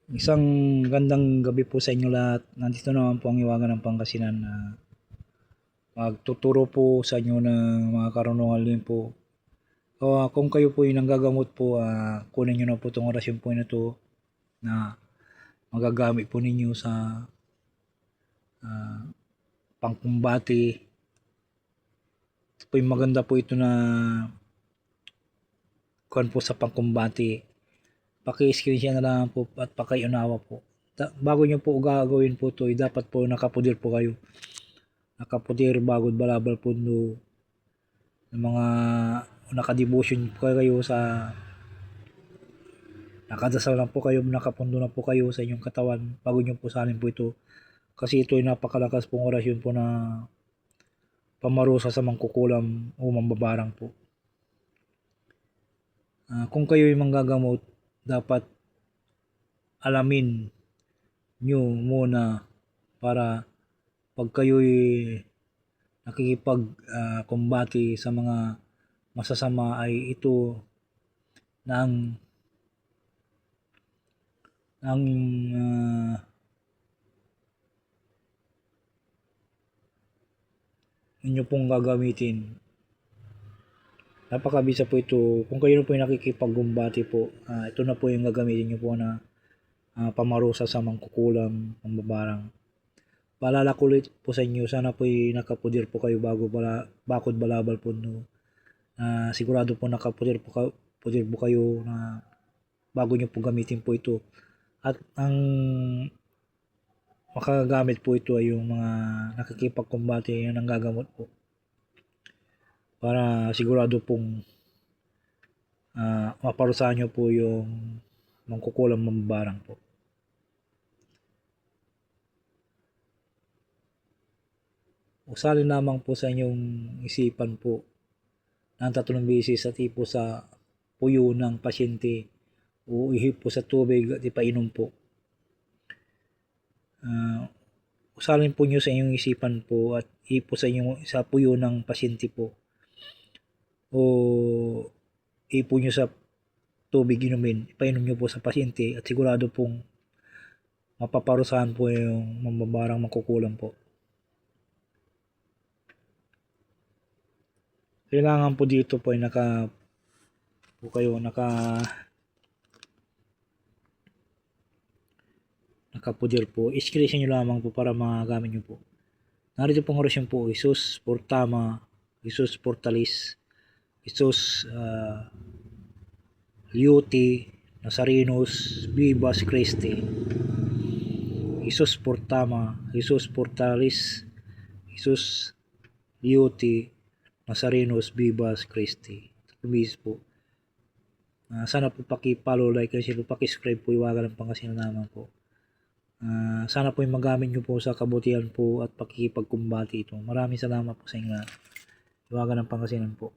Isang gandang gabi po sa inyo lahat. Nandito naman po ang Iwagan ng Pangasinan na magtuturo po sa inyo ng mga karunungan din po. Kung kayo po yung nanggagamot po, kunin nyo na po itong orasyon po na ito na magagamit po ninyo sa pangkumbati. Ito po yung maganda po ito na kuhan po sa pangkumbati. Paki-screenshot na lang po at paki-unawa po. Bago nyo po gagawin po ito, dapat po nakapudir po kayo. Nakapudir bagod balabal pundo ng mga nakadevotion po kayo sa nakadasal na po kayo, nakapundo na po kayo sa inyong katawan bago nyo po salin po ito, kasi ito ay napakalakas pong orasyon po na pamarusa sa mangkukulam o mambabarang po. Kung kayo ay manggagamot, dapat alamin nyo muna para pag kayo'y nakikipag-kumbati sa mga masasama ay ito na ang inyo pong gagamitin. Napakabisa po ito. Kung kayo po yung nakikipag-kumbati po, ito na po yung gagamitin nyo po na pamarusa sa mangkukulam, mambabarang. Paalala ko ulit po sa inyo, sana po nakapudir po kayo bakod balabal po no. Sigurado po nakapudir po kayo na bago nyo po gamitin po ito. At ang makagamit po ito ay yung mga nakikipagkumbati yung nanggagamot po. Para sigurado pong maparusahan nyo po yung mangkukulam mambabarang po. Usalin lamang po sa inyong isipan po ng 3 beses at ipo sa puyo ng pasyente o ihip po sa tubig at ipainom po. Usalin po nyo sa inyong isipan po at ipo sa puyo ng pasyente po o ipo nyo sa tubig inumin, ipainom nyo po sa pasyente at sigurado pong mapaparusahan po yung mambabarang mangkukulam po. Kailangan po dito po ay nakapudir po. I-screenshot nyo lamang po para magamit nyo po. Narito pong orasyon po, Jesus Portama, Jesus Portalis, Jesus Liuti, Nazarenos, Vivas Christi. Jesus Portama, Jesus Portalis, Jesus Liuti, Nazarenos, Vivas Christi. Lumis po. Sana po paki-follow, like, and share po, paki-subscribe po, Iwagan ng Pangasinan naman po. Sana po yung magamit nyo po sa kabutihan po at pakikipagkumbati ito. Maraming salamat po sa inyo lahat. Iwagan ng Pangasinan po.